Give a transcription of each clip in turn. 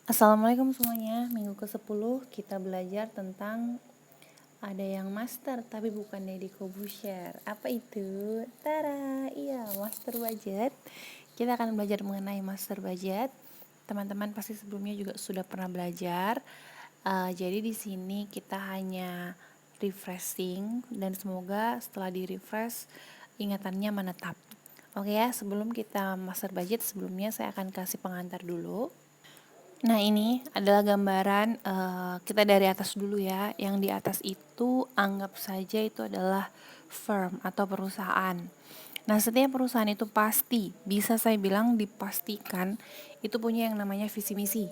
Assalamualaikum semuanya. Minggu ke-10 kita belajar tentang ada yang master tapi bukan Deddy Corbuzier. Apa itu? Tara, iya, master budget. Kita akan belajar mengenai master budget. Teman-teman pasti sebelumnya juga sudah pernah belajar. Jadi di sini kita hanya refreshing dan semoga setelah di-refresh ingatannya menetap. Oke ya, sebelum kita master budget, sebelumnya saya akan kasih pengantar dulu. Nah, ini adalah gambaran kita dari atas dulu ya. Yang di atas itu anggap saja itu adalah firm atau perusahaan. Nah, setiap perusahaan itu pasti, bisa saya bilang dipastikan itu punya yang namanya visi misi.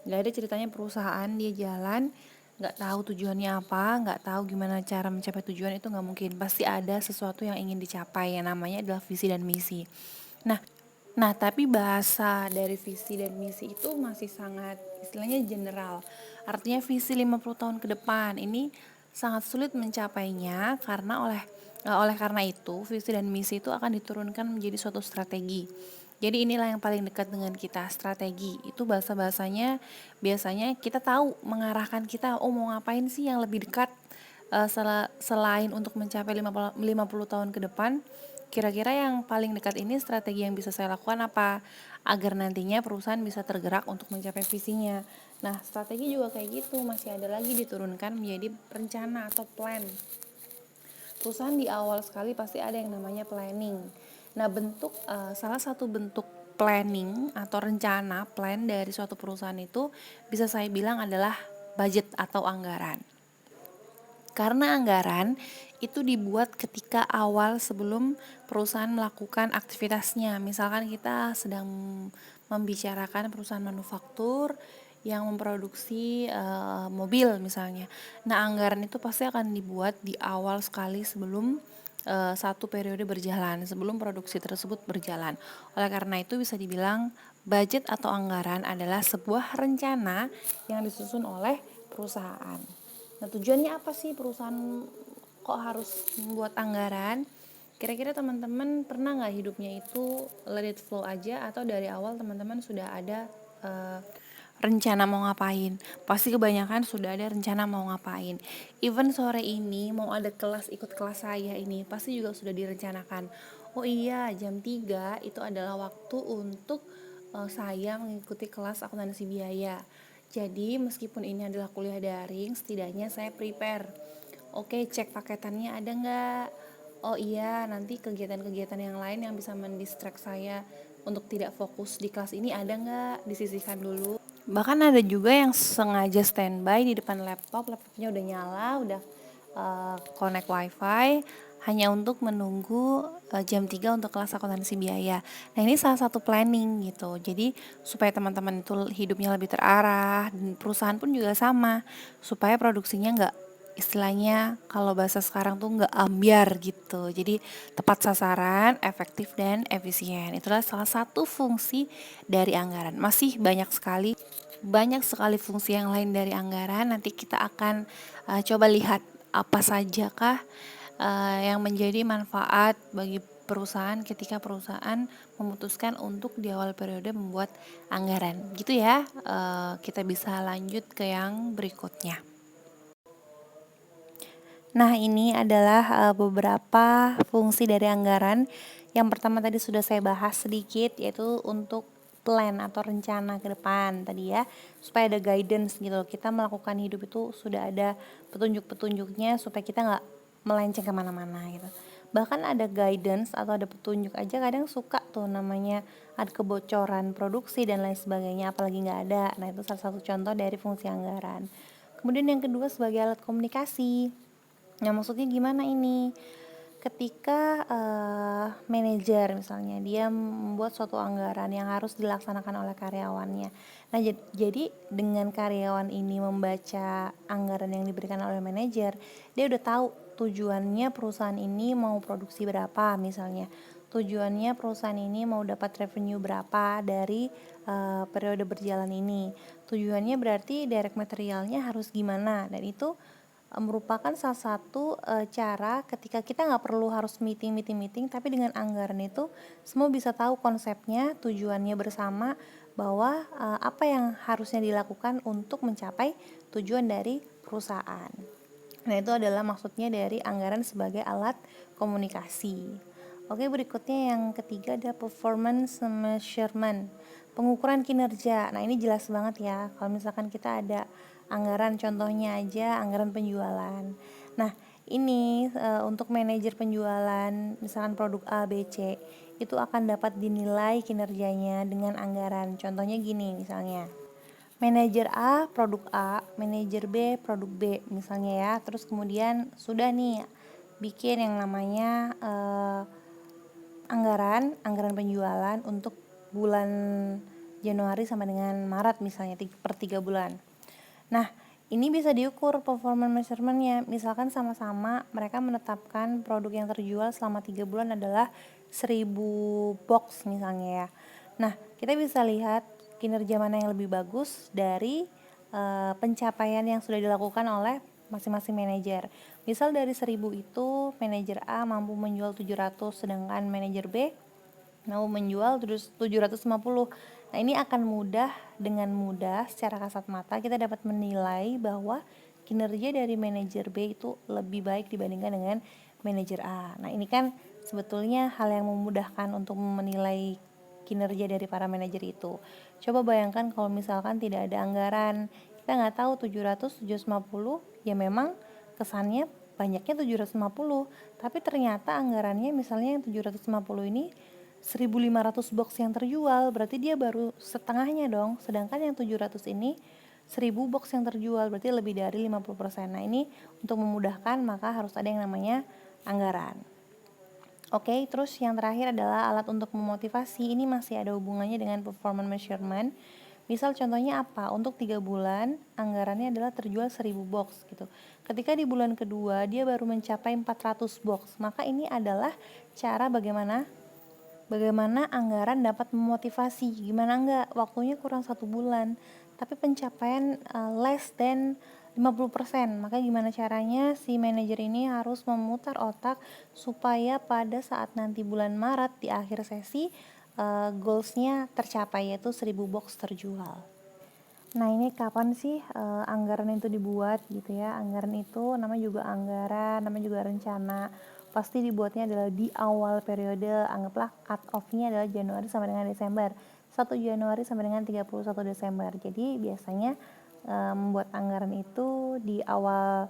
Gak ada ceritanya perusahaan dia jalan, gak tahu tujuannya apa, gak tahu gimana cara mencapai tujuan, itu gak mungkin. Pasti ada sesuatu yang ingin dicapai, yang namanya adalah visi dan misi. Nah, tapi bahasa dari visi dan misi itu masih sangat istilahnya general. Artinya visi 50 tahun ke depan ini sangat sulit mencapainya karena oleh karena itu visi dan misi itu akan diturunkan menjadi suatu strategi. Jadi inilah yang paling dekat dengan kita, strategi. Itu bahasa-bahasanya biasanya kita tahu mengarahkan kita, oh mau ngapain sih yang lebih dekat selain untuk mencapai 50 tahun ke depan. Kira-kira yang paling dekat ini strategi yang bisa saya lakukan apa? Agar nantinya perusahaan bisa tergerak untuk mencapai visinya. Nah, strategi juga kayak gitu, masih ada lagi diturunkan menjadi rencana atau plan. Perusahaan di awal sekali pasti ada yang namanya planning. Nah, salah satu bentuk planning atau rencana plan dari suatu perusahaan itu bisa saya bilang adalah budget atau anggaran. Karena anggaran itu dibuat ketika awal sebelum perusahaan melakukan aktivitasnya. Misalkan kita sedang membicarakan perusahaan manufaktur yang memproduksi mobil misalnya. Nah, anggaran itu pasti akan dibuat di awal sekali sebelum satu periode berjalan, sebelum produksi tersebut berjalan. Oleh karena itu bisa dibilang budget atau anggaran adalah sebuah rencana yang disusun oleh perusahaan. Nah, tujuannya apa sih perusahaan kok harus membuat anggaran? Kira-kira teman-teman pernah nggak hidupnya itu let it flow aja, atau dari awal teman-teman sudah ada rencana mau ngapain? Pasti kebanyakan sudah ada rencana mau ngapain. Even sore ini mau ada kelas, ikut kelas saya ini, pasti juga sudah direncanakan. Oh iya, jam 3 itu adalah waktu untuk saya mengikuti kelas akuntansi biaya. Jadi meskipun ini adalah kuliah daring, setidaknya saya prepare. Oke, cek paketannya ada nggak? Oh iya, nanti kegiatan-kegiatan yang lain yang bisa mendistract saya untuk tidak fokus di kelas ini ada nggak? Disisihkan dulu. Bahkan ada juga yang sengaja standby di depan laptopnya udah nyala, udah connect wifi, hanya untuk menunggu jam 3 untuk kelas akuntansi biaya. Nah, ini salah satu planning gitu. Jadi supaya teman-teman itu hidupnya lebih terarah, dan perusahaan pun juga sama, supaya produksinya nggak, istilahnya kalau bahasa sekarang tuh nggak ambiar gitu. Jadi tepat sasaran, efektif dan efisien. Itulah salah satu fungsi dari anggaran. Masih banyak sekali fungsi yang lain dari anggaran. Nanti kita akan coba lihat apa sajakah yang menjadi manfaat bagi perusahaan ketika perusahaan memutuskan untuk di awal periode membuat anggaran. Gitu ya. Kita bisa lanjut ke yang berikutnya. Nah, ini adalah beberapa fungsi dari anggaran. Yang pertama tadi sudah saya bahas sedikit, yaitu untuk plan atau rencana ke depan tadi ya, supaya ada guidance gitu. Kita melakukan hidup itu sudah ada petunjuk-petunjuknya supaya kita nggak melenceng kemana-mana gitu. Bahkan ada guidance atau ada petunjuk aja kadang suka tuh namanya ada kebocoran produksi dan lain sebagainya, apalagi nggak ada. Nah, itu salah satu contoh dari fungsi anggaran. Kemudian yang kedua sebagai alat komunikasi. Nah, maksudnya gimana ini? Ketika manajer misalnya dia membuat suatu anggaran yang harus dilaksanakan oleh karyawannya. Nah, jadi dengan karyawan ini membaca anggaran yang diberikan oleh manajer, dia udah tahu tujuannya perusahaan ini mau produksi berapa misalnya. Tujuannya perusahaan ini mau dapat revenue berapa dari periode berjalan ini. Tujuannya berarti direct materialnya harus gimana, dan itu merupakan salah satu cara ketika kita nggak perlu harus meeting, tapi dengan anggaran itu semua bisa tahu konsepnya, tujuannya bersama, bahwa apa yang harusnya dilakukan untuk mencapai tujuan dari perusahaan. Nah, itu adalah maksudnya dari anggaran sebagai alat komunikasi. Oke, berikutnya yang ketiga ada performance measurement, pengukuran kinerja. Nah, ini jelas banget ya. Kalau misalkan kita ada anggaran, contohnya aja anggaran penjualan. Nah, ini untuk manajer penjualan, misalkan produk A, B, C, itu akan dapat dinilai kinerjanya dengan anggaran. Contohnya gini misalnya. Manajer A produk A, manajer B produk B misalnya ya. Terus kemudian sudah nih bikin yang namanya anggaran penjualan untuk bulan Januari sampai dengan Maret misalnya per 3 bulan. Nah, ini bisa diukur performance measurement-nya. Misalkan sama-sama mereka menetapkan produk yang terjual selama 3 bulan adalah 1000 box misalnya ya. Nah, kita bisa lihat kinerja mana yang lebih bagus dari pencapaian yang sudah dilakukan oleh masing-masing manajer. Misal dari 1000 itu manajer A mampu menjual 700, sedangkan manajer B mau menjual 750. Nah, ini akan dengan mudah secara kasat mata kita dapat menilai bahwa kinerja dari manajer B itu lebih baik dibandingkan dengan manajer A. Nah, ini kan sebetulnya hal yang memudahkan untuk menilai kinerja dari para manajer itu. Coba bayangkan kalau misalkan tidak ada anggaran, kita nggak tahu 700, 750, ya memang kesannya banyaknya 750, tapi ternyata anggarannya misalnya yang 750 ini 1500 box yang terjual, berarti dia baru setengahnya dong. Sedangkan yang 700 ini 1000 box yang terjual, berarti lebih dari 50%. Nah, ini untuk memudahkan maka harus ada yang namanya anggaran. Oke, terus yang terakhir adalah alat untuk memotivasi. Ini masih ada hubungannya dengan performance measurement. Misal contohnya apa? Untuk 3 bulan anggarannya adalah terjual 1000 box gitu. Ketika di bulan kedua dia baru mencapai 400 box, maka ini adalah cara bagaimana anggaran dapat memotivasi. Gimana enggak? Waktunya kurang 1 bulan, tapi pencapaian less than 50%. Maka gimana caranya si manajer ini harus memutar otak supaya pada saat nanti bulan Maret di akhir sesi goalsnya tercapai, yaitu 1000 box terjual. Nah, ini kapan sih anggaran itu dibuat gitu ya? Anggaran itu namanya juga anggaran, namanya juga rencana. Pasti dibuatnya adalah di awal periode, anggaplah cut off-nya adalah Januari sampai dengan Desember. 1 Januari sampai dengan 31 Desember. Jadi biasanya membuat anggaran itu di awal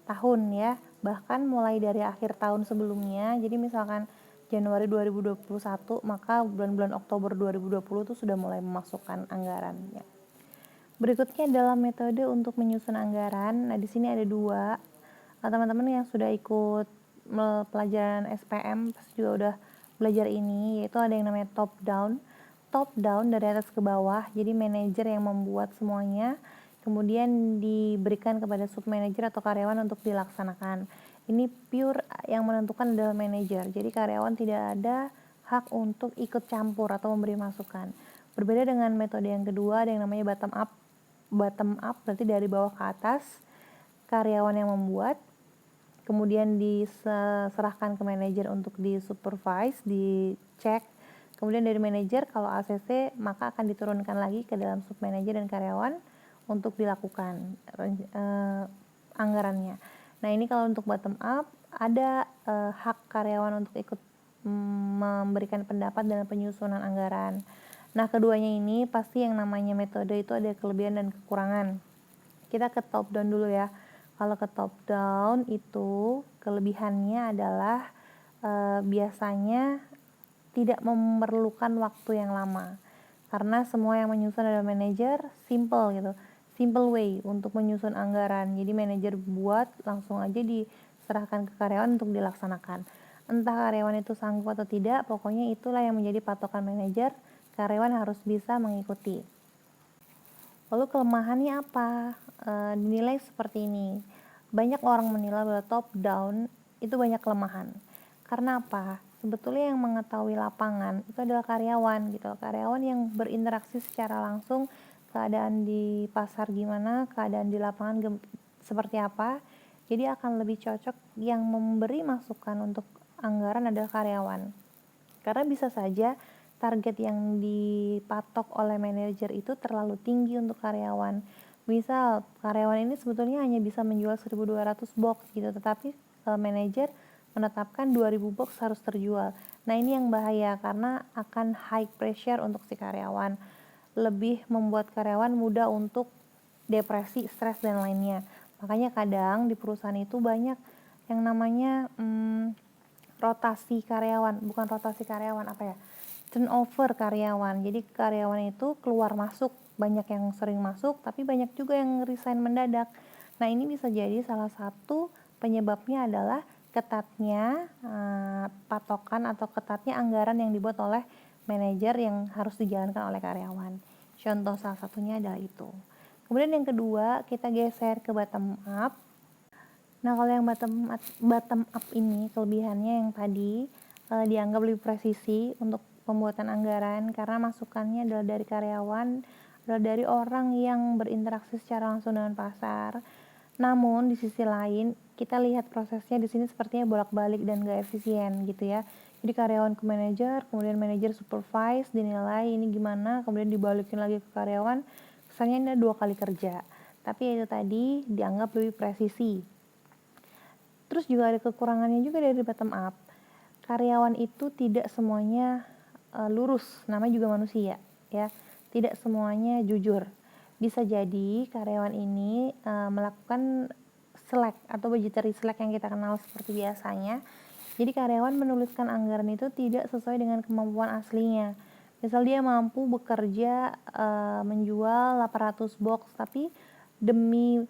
tahun ya, bahkan mulai dari akhir tahun sebelumnya. Jadi misalkan Januari 2021, maka bulan-bulan Oktober 2020 itu sudah mulai memasukkan anggaran ya. Berikutnya adalah metode untuk menyusun anggaran. Nah, di sini ada 2. Teman-teman yang sudah ikut pelajaran SPM pasti juga udah belajar ini, yaitu ada yang namanya top down. Top down dari atas ke bawah. Jadi manajer yang membuat semuanya, kemudian diberikan kepada sub manager atau karyawan untuk dilaksanakan. Ini pure yang menentukan adalah manajer. Jadi karyawan tidak ada hak untuk ikut campur atau memberi masukan. Berbeda dengan metode yang kedua, ada yang namanya bottom up. Bottom up berarti dari bawah ke atas, karyawan yang membuat, kemudian diserahkan ke manajer untuk disupervise, dicek. Kemudian dari manajer kalau ACC maka akan diturunkan lagi ke dalam sub manajer dan karyawan untuk dilakukan anggarannya. Nah, ini kalau untuk bottom up ada hak karyawan untuk ikut memberikan pendapat dalam penyusunan anggaran. Nah, keduanya ini pasti yang namanya metode itu ada kelebihan dan kekurangan. Kita ke top down dulu ya. Kalau ke top down itu kelebihannya adalah biasanya tidak memerlukan waktu yang lama. Karena semua yang menyusun adalah manajer, simple gitu. Simple way untuk menyusun anggaran. Jadi manajer buat langsung aja diserahkan ke karyawan untuk dilaksanakan. Entah karyawan itu sanggup atau tidak, pokoknya itulah yang menjadi patokan manajer. Karyawan harus bisa mengikuti. Lalu kelemahannya apa? Dinilai seperti ini. Banyak orang menilai bahwa top down itu banyak kelemahan. Karena apa? Sebetulnya yang mengetahui lapangan itu adalah karyawan gitu. Karyawan yang berinteraksi secara langsung, keadaan di pasar gimana, keadaan di lapangan seperti apa. Jadi akan lebih cocok yang memberi masukan untuk anggaran adalah karyawan. Karena bisa saja target yang dipatok oleh manajer itu terlalu tinggi untuk karyawan. Misal karyawan ini sebetulnya hanya bisa menjual 1.200 box gitu, tetapi manajer menetapkan 2.000 box harus terjual. Nah ini yang bahaya karena akan high pressure untuk si karyawan, lebih membuat karyawan mudah untuk depresi, stres dan lainnya. Makanya kadang di perusahaan itu banyak yang namanya rotasi karyawan, bukan rotasi karyawan, apa ya, turnover karyawan. Jadi karyawan itu keluar masuk, banyak yang sering masuk tapi banyak juga yang resign mendadak. Nah ini bisa jadi salah satu penyebabnya adalah ketatnya patokan atau ketatnya anggaran yang dibuat oleh manajer yang harus dijalankan oleh karyawan. Contoh salah satunya adalah itu. Kemudian yang kedua, kita geser ke bottom up. Nah kalau yang bottom up ini kelebihannya yang tadi dianggap lebih presisi untuk pembuatan anggaran karena masukannya adalah dari karyawan, adalah dari orang yang berinteraksi secara langsung dengan pasar. Namun di sisi lain kita lihat prosesnya di sini sepertinya bolak-balik dan gak efisien gitu ya. Jadi karyawan ke manajer, kemudian manajer supervise, dinilai ini gimana, kemudian dibalikin lagi ke karyawan. Kesannya ini 2 kali kerja. Tapi itu tadi dianggap lebih presisi. Terus juga ada kekurangannya juga dari bottom up. Karyawan itu tidak semuanya lurus, namanya juga manusia ya. Tidak semuanya jujur. Bisa jadi karyawan ini melakukan slack atau budgetary slack yang kita kenal seperti biasanya. Jadi karyawan menuliskan anggaran itu tidak sesuai dengan kemampuan aslinya. Misal dia mampu bekerja menjual 800 box tapi demi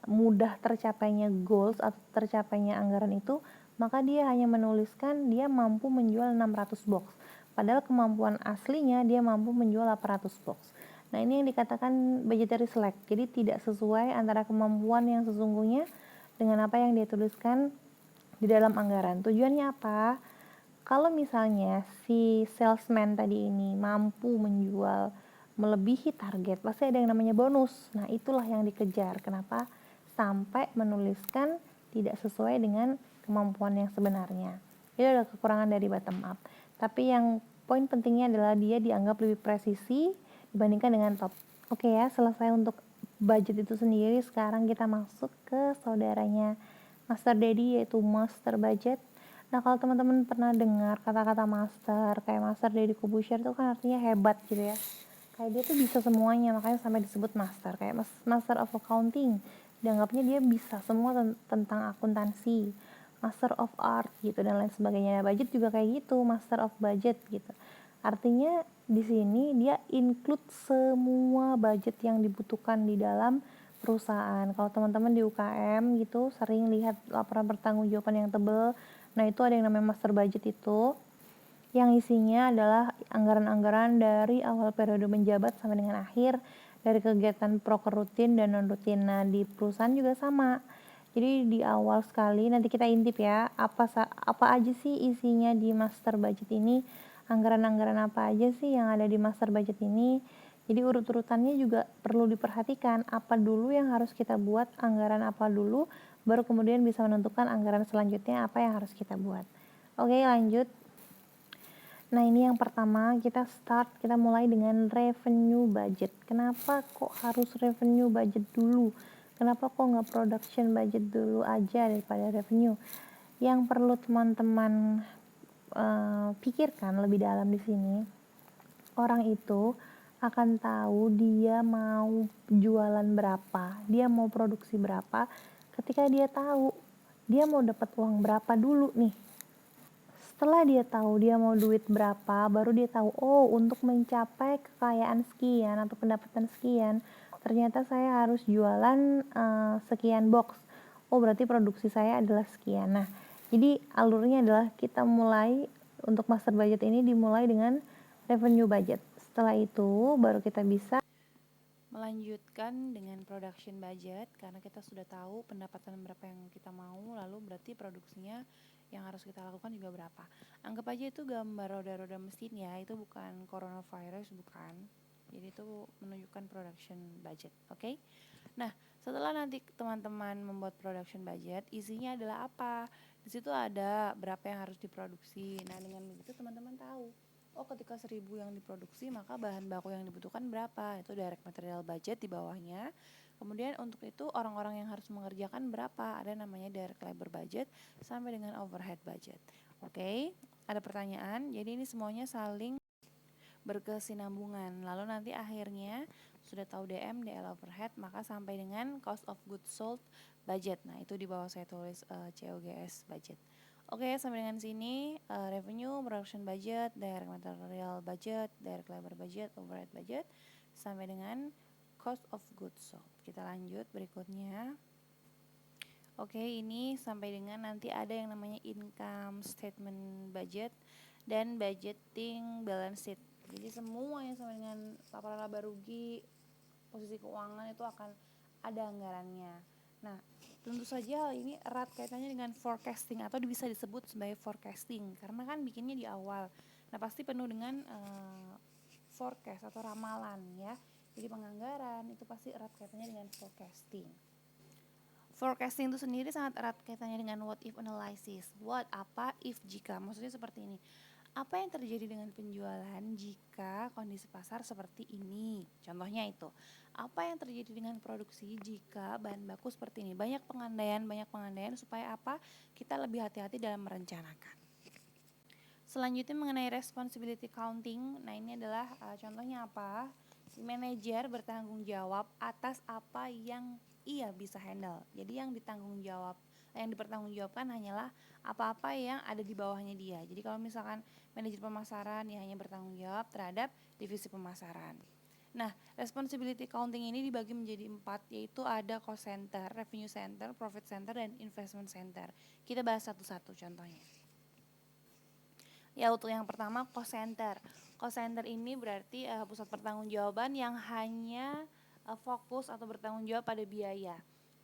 mudah tercapainya goals atau tercapainya anggaran itu, maka dia hanya menuliskan dia mampu menjual 600 box. Padahal kemampuan aslinya dia mampu menjual 800 box. Nah, ini yang dikatakan budgetary slack. Jadi tidak sesuai antara kemampuan yang sesungguhnya dengan apa yang dia tuliskan di dalam anggaran. Tujuannya apa? Kalau misalnya si salesman tadi ini mampu menjual melebihi target, pasti ada yang namanya bonus. Nah, itulah yang dikejar. Kenapa? Sampai menuliskan tidak sesuai dengan kemampuan yang sebenarnya. Itu adalah kekurangan dari bottom up. Tapi yang poin pentingnya adalah dia dianggap lebih presisi dibandingkan dengan top. Oke ya, selesai untuk budget itu sendiri. Sekarang kita masuk ke saudaranya Master Daddy, yaitu Master Budget. Nah kalau teman-teman pernah dengar kata-kata master, kayak Master Deddy Corbuzier itu kan artinya hebat gitu ya. Kayak dia tuh bisa semuanya, makanya sampai disebut master. Kayak Master of Accounting, dianggapnya dia bisa semua tentang akuntansi. Master of Art gitu dan lain sebagainya. Budget juga kayak gitu, Master of Budget gitu. Artinya di sini dia include semua budget yang dibutuhkan di dalam perusahaan. Kalau teman-teman di UKM gitu sering lihat laporan pertanggungjawaban yang tebel, nah itu ada yang namanya master budget itu, yang isinya adalah anggaran-anggaran dari awal periode menjabat sampai dengan akhir, dari kegiatan proker rutin dan non rutin. Nah di perusahaan juga sama. Jadi di awal sekali nanti kita intip ya, apa aja sih isinya di master budget ini, anggaran-anggaran apa aja sih yang ada di master budget ini. Jadi urut-urutannya juga perlu diperhatikan, apa dulu yang harus kita buat, anggaran apa dulu, baru kemudian bisa menentukan anggaran selanjutnya apa yang harus kita buat. Oke, lanjut. Nah, ini yang pertama, kita mulai dengan revenue budget. Kenapa kok harus revenue budget dulu? Kenapa kok nggak production budget dulu aja daripada revenue? Yang perlu teman-teman pikirkan lebih dalam di sini, orang itu akan tahu dia mau jualan berapa, dia mau produksi berapa, ketika dia tahu dia mau dapat uang berapa dulu nih. Setelah dia tahu dia mau duit berapa, baru dia tahu, oh untuk mencapai kekayaan sekian atau pendapatan sekian, ternyata saya harus jualan sekian box. Oh berarti produksi saya adalah sekian. Nah, jadi alurnya adalah kita mulai untuk master budget ini dimulai dengan revenue budget. Setelah itu baru kita bisa melanjutkan dengan production budget karena kita sudah tahu pendapatan berapa yang kita mau, lalu berarti produksinya yang harus kita lakukan juga berapa. Anggap aja itu gambar roda-roda mesin ya, itu bukan coronavirus, bukan. Jadi itu menunjukkan production budget, oke? Nah, setelah nanti teman-teman membuat production budget, isinya adalah apa? Di situ ada berapa yang harus diproduksi. Nah, dengan begitu teman-teman tahu, oh ketika 1.000 yang diproduksi maka bahan baku yang dibutuhkan berapa, itu direct material budget di bawahnya. Kemudian untuk itu orang-orang yang harus mengerjakan berapa, ada namanya direct labor budget sampai dengan overhead budget. Oke, ada pertanyaan, jadi ini semuanya saling berkesinambungan. Lalu nanti akhirnya sudah tahu DM, DL overhead, maka sampai dengan cost of goods sold budget. Nah, itu di bawah saya tulis COGS budget. Oke, sampai dengan sini revenue, production budget, direct material budget, direct labor budget, overhead budget, sampai dengan cost of goods sold. Kita lanjut berikutnya. Oke, ini sampai dengan nanti ada yang namanya income statement budget dan budgeting balance sheet. Jadi semua yang sama dengan laporan laba rugi, posisi keuangan itu akan ada anggarannya. Nah, tentu saja hal ini erat kaitannya dengan forecasting atau bisa disebut sebagai forecasting karena kan bikinnya di awal. Nah, pasti penuh dengan forecast atau ramalan ya. Jadi penganggaran itu pasti erat kaitannya dengan forecasting. Forecasting itu sendiri sangat erat kaitannya dengan what if analysis. What, apa, if, jika. Maksudnya seperti ini. Apa yang terjadi dengan penjualan jika kondisi pasar seperti ini? Contohnya itu. Apa yang terjadi dengan produksi jika bahan baku seperti ini? Banyak pengandaian supaya apa? Kita lebih hati-hati dalam merencanakan. Selanjutnya mengenai responsibility counting. Nah, ini adalah contohnya apa? Manajer bertanggung jawab atas apa yang ia bisa handle. Jadi yang dipertanggungjawabkan hanyalah apa-apa yang ada di bawahnya dia. Jadi kalau misalkan manajer pemasaran ya hanya bertanggung jawab terhadap divisi pemasaran. Nah, responsibility counting ini dibagi menjadi 4, yaitu ada cost center, revenue center, profit center, dan investment center. Kita bahas satu-satu contohnya. Ya, untuk yang pertama cost center. Cost center ini berarti pusat pertanggungjawaban yang hanya fokus atau bertanggung jawab pada biaya.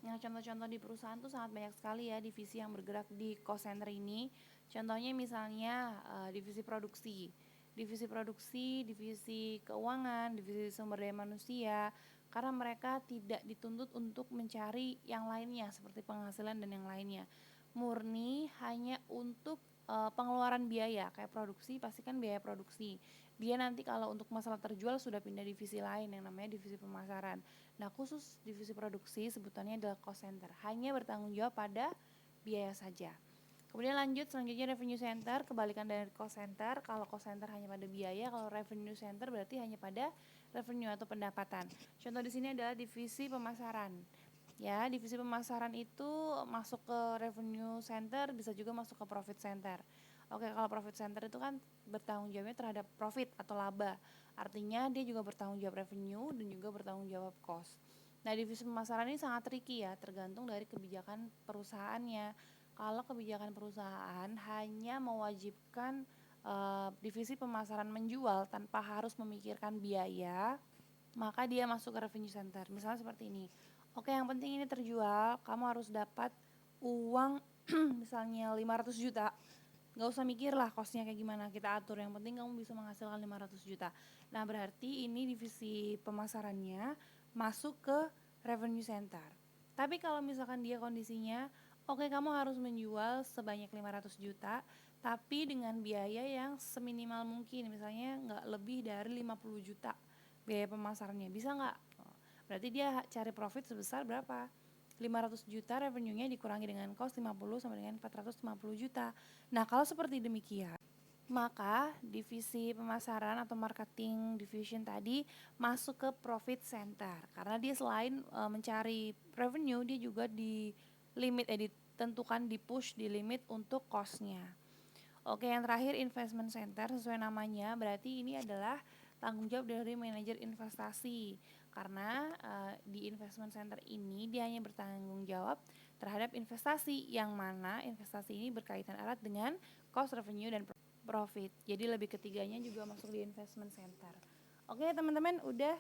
Nah, contoh-contoh di perusahaan tuh sangat banyak sekali ya divisi yang bergerak di cost center ini. Contohnya misalnya divisi produksi, divisi keuangan, divisi sumber daya manusia, karena mereka tidak dituntut untuk mencari yang lainnya seperti penghasilan dan yang lainnya. Murni hanya untuk pengeluaran biaya, kayak produksi pasti kan biaya produksi. Dia nanti kalau untuk masalah terjual sudah pindah divisi lain yang namanya divisi pemasaran. Nah, khusus divisi produksi sebutannya adalah cost center, hanya bertanggung jawab pada biaya saja. Kemudian lanjut selanjutnya revenue center, kebalikan dari cost center. Kalau cost center hanya pada biaya, kalau revenue center berarti hanya pada revenue atau pendapatan. Contoh di sini adalah divisi pemasaran. Ya, divisi pemasaran itu masuk ke revenue center, bisa juga masuk ke profit center. Oke, kalau profit center itu kan bertanggung jawabnya terhadap profit atau laba. Artinya dia juga bertanggung jawab revenue dan juga bertanggung jawab cost. Nah, divisi pemasaran ini sangat tricky ya, tergantung dari kebijakan perusahaannya. Kalau kebijakan perusahaan hanya mewajibkan divisi pemasaran menjual tanpa harus memikirkan biaya, maka dia masuk ke revenue center. Misalnya seperti ini. Oke, yang penting ini terjual, kamu harus dapat uang misalnya 500 juta. Gak usah mikir lah costnya kayak gimana, kita atur. Yang penting kamu bisa menghasilkan 500 juta. Nah, berarti ini divisi pemasarannya masuk ke revenue center. Tapi kalau misalkan dia kondisinya, oke, kamu harus menjual sebanyak 500 juta, tapi dengan biaya yang seminimal mungkin. Misalnya gak lebih dari 50 juta biaya pemasarannya. Bisa gak? Berarti dia cari profit sebesar berapa? 500 juta, revenue-nya dikurangi dengan cost 50 sama dengan 450 juta. Nah, kalau seperti demikian, maka divisi pemasaran atau marketing division tadi masuk ke profit center. Karena dia selain mencari revenue, dia juga ditentukan, di-push, di limit untuk cost-nya. Oke, yang terakhir investment center, sesuai namanya, berarti ini adalah tanggung jawab dari manajer investasi. Karena di investment center ini dia hanya bertanggung jawab terhadap investasi, yang mana investasi ini berkaitan erat dengan cost, revenue, dan profit. Jadi lebih ketiganya juga masuk di investment center. Oke teman-teman, udah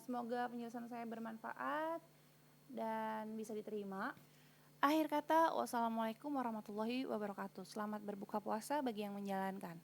semoga penjelasan saya bermanfaat dan bisa diterima. Akhir kata, wassalamualaikum warahmatullahi wabarakatuh. Selamat berbuka puasa bagi yang menjalankan.